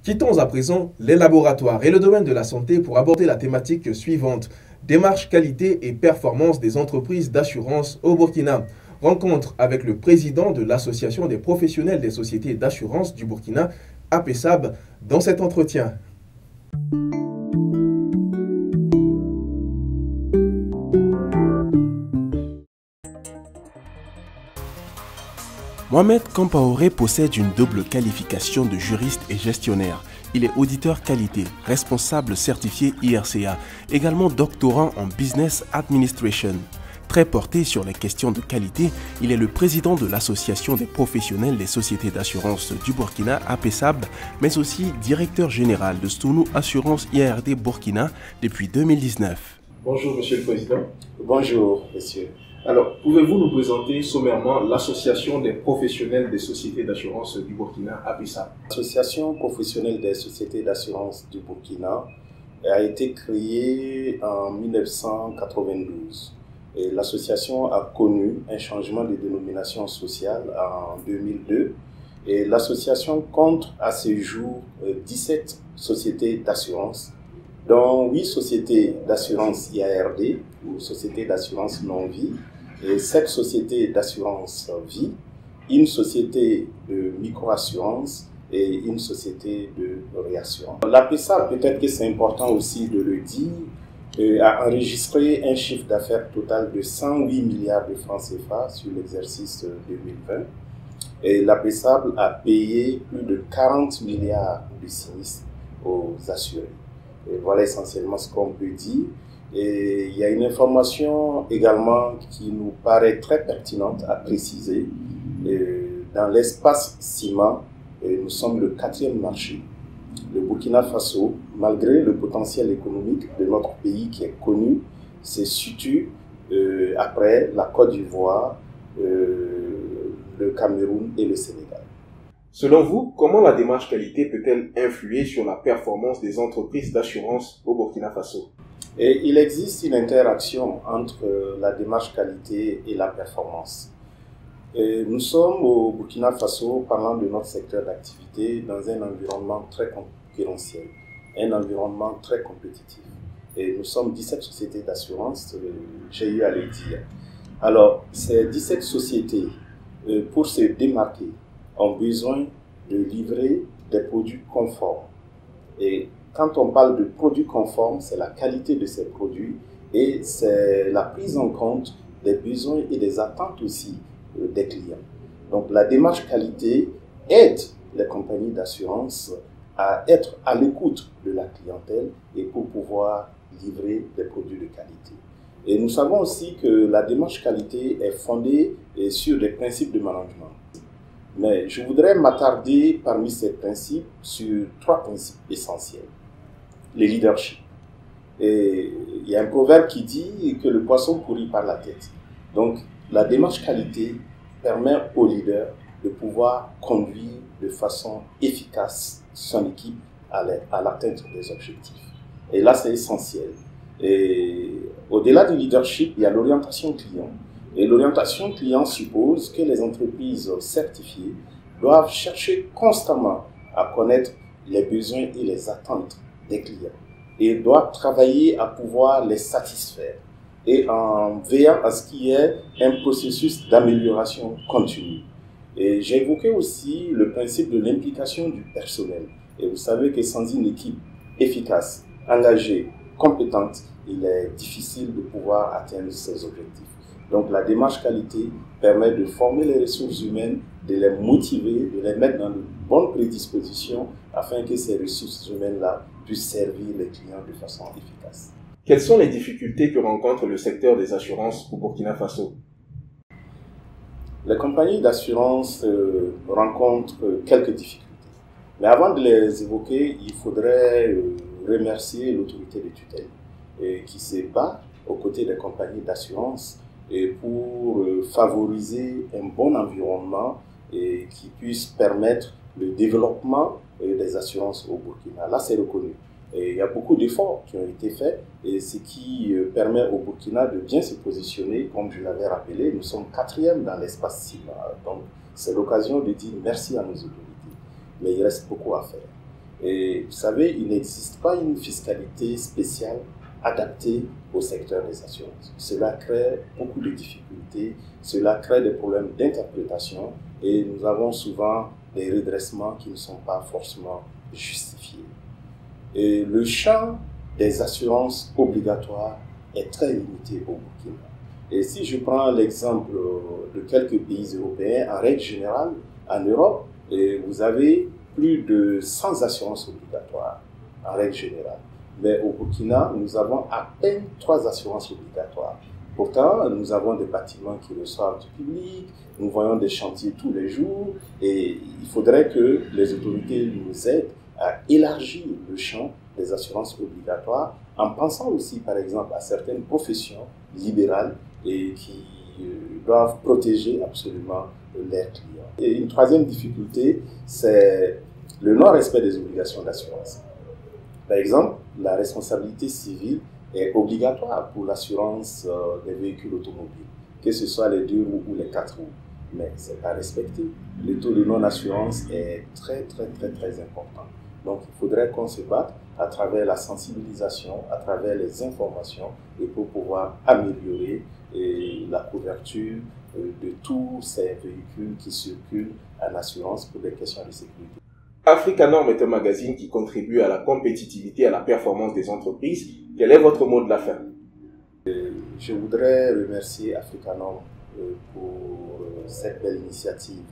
Quittons à présent les laboratoires et le domaine de la santé pour aborder la thématique suivante. Démarche qualité et performance des entreprises d'assurance au Burkina. Rencontre avec le président de l'Association des professionnels des sociétés d'assurance du Burkina, APESAB, dans cet entretien. Mohamed Kampaoré possède une double qualification de juriste et gestionnaire. Il est auditeur qualité, responsable certifié IRCA, également doctorant en Business Administration. Très porté sur les questions de qualité, il est le président de l'Association des professionnels des sociétés d'assurance du Burkina, APESAB, mais aussi directeur général de Stounou Assurance IRD Burkina depuis 2019. Bonjour Monsieur le Président. Bonjour Monsieur. Alors, pouvez-vous nous présenter sommairement l'Association des professionnels des sociétés d'assurance du Burkina, APESAB? L'Association professionnelle des sociétés d'assurance du Burkina a été créée en 1992. Et l'association a connu un changement de dénomination sociale en 2002. Et l'association compte à ce jour 17 sociétés d'assurance, dont 8 sociétés d'assurance IARD, ou sociétés d'assurance non-vie, et 7 sociétés d'assurance vie, une société de micro-assurance et une société de réassurance. L'APESAB, peut-être que c'est important aussi de le dire, a enregistré un chiffre d'affaires total de 108 milliards de francs CFA sur l'exercice 2020. Et l'APESAB a payé plus de 40 milliards de sinistres aux assurés. Et voilà essentiellement ce qu'on peut dire. Et il y a une information également qui nous paraît très pertinente à préciser. Dans l'espace ciment, nous sommes le 4e marché. Le Burkina Faso, malgré le potentiel économique de notre pays qui est connu, se situe après la Côte d'Ivoire, le Cameroun et le Sénégal. Selon vous, comment la démarche qualité peut-elle influer sur la performance des entreprises d'assurance au Burkina Faso? Et il existe une interaction entre la démarche qualité et la performance. Et nous sommes au Burkina Faso, parlant de notre secteur d'activité, dans un environnement très concurrentiel, un environnement très compétitif. Et nous sommes 17 sociétés d'assurance, j'ai eu à le dire. Alors, ces 17 sociétés, pour se démarquer, ont besoin de livrer des produits conformes. Et quand on parle de produits conformes, c'est la qualité de ces produits et c'est la prise en compte des besoins et des attentes aussi des clients. Donc la démarche qualité aide les compagnies d'assurance à être à l'écoute de la clientèle et pour pouvoir livrer des produits de qualité. Et nous savons aussi que la démarche qualité est fondée sur des principes de management. Mais je voudrais m'attarder parmi ces principes sur 3 principes essentiels. Le leadership. Et il y a un proverbe qui dit que le poisson pourrit par la tête. Donc, la démarche qualité permet au leader de pouvoir conduire de façon efficace son équipe à l'atteinte des objectifs. Et là, c'est essentiel. Et au-delà du leadership, il y a l'orientation client. Et l'orientation client suppose que les entreprises certifiées doivent chercher constamment à connaître les besoins et les attentes des clients et doivent travailler à pouvoir les satisfaire et en veillant à ce qu'il y ait un processus d'amélioration continue. Et j'ai évoqué aussi le principe de l'implication du personnel. Et vous savez que sans une équipe efficace, engagée, compétente, il est difficile de pouvoir atteindre ces objectifs. Donc la démarche qualité permet de former les ressources humaines, de les motiver, de les mettre dans de bonnes prédispositions afin que ces ressources humaines-là puissent servir les clients de façon efficace. Quelles sont les difficultés que rencontre le secteur des assurances au Burkina Faso? Les compagnies d'assurance rencontrent quelques difficultés. Mais avant de les évoquer, il faudrait remercier l'autorité de tutelle qui se bat aux côtés des compagnies d'assurance et pour favoriser un bon environnement et qui puisse permettre le développement des assurances au Burkina. Là, c'est reconnu. Et il y a beaucoup d'efforts qui ont été faits et ce qui permet au Burkina de bien se positionner. Comme je l'avais rappelé, nous sommes 4e dans l'espace CIMA. Donc, c'est l'occasion de dire merci à nos autorités. Mais il reste beaucoup à faire. Et vous savez, il n'existe pas une fiscalité spéciale adaptée au secteur des assurances. Cela crée beaucoup de difficultés, cela crée des problèmes d'interprétation et nous avons souvent des redressements qui ne sont pas forcément justifiés. Et le champ des assurances obligatoires est très limité au Burkina. Et si je prends l'exemple de quelques pays européens, en règle générale, en Europe, vous avez plus de 100 assurances obligatoires, en règle générale. Mais au Burkina, nous avons à peine 3 assurances obligatoires. Pourtant, nous avons des bâtiments qui reçoivent du public, nous voyons des chantiers tous les jours, et il faudrait que les autorités nous aident à élargir le champ des assurances obligatoires, en pensant aussi, par exemple, à certaines professions libérales et qui doivent protéger absolument leurs clients. Et une troisième difficulté, c'est le non-respect des obligations d'assurance. Par exemple, la responsabilité civile est obligatoire pour l'assurance des véhicules automobiles, que ce soit les 2 roues ou les 4 roues, mais ce n'est pas respecté. Le taux de non-assurance est très important. Donc, il faudrait qu'on se batte à travers la sensibilisation, à travers les informations, et pour pouvoir améliorer la couverture de tous ces véhicules qui circulent en assurance pour des questions de sécurité. Africa Norm est un magazine qui contribue à la compétitivité et à la performance des entreprises. Quel est votre mot de la fin? Je voudrais remercier Africa Norm pour cette belle initiative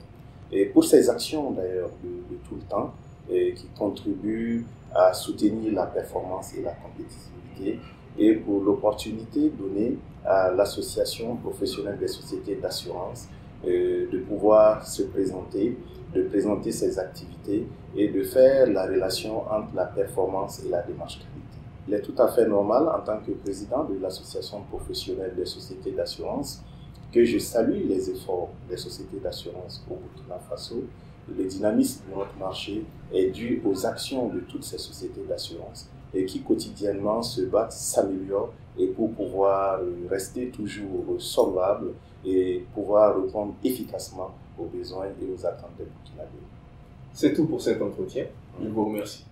et pour ses actions d'ailleurs de tout le temps qui contribuent à soutenir la performance et la compétitivité et pour l'opportunité donnée à l'association professionnelle des sociétés d'assurance de pouvoir se présenter, de présenter ses activités et de faire la relation entre la performance et la démarche qualité. Il est tout à fait normal en tant que président de l'association professionnelle des sociétés d'assurance que je salue les efforts des sociétés d'assurance au Burkina Faso. Le dynamisme de notre marché est dû aux actions de toutes ces sociétés d'assurance et qui quotidiennement se battent, s'améliorent et pour pouvoir rester toujours solvables et pouvoir répondre efficacement aux besoins et aux attentes des Burkinabés. C'est tout pour cet entretien. Je vous remercie.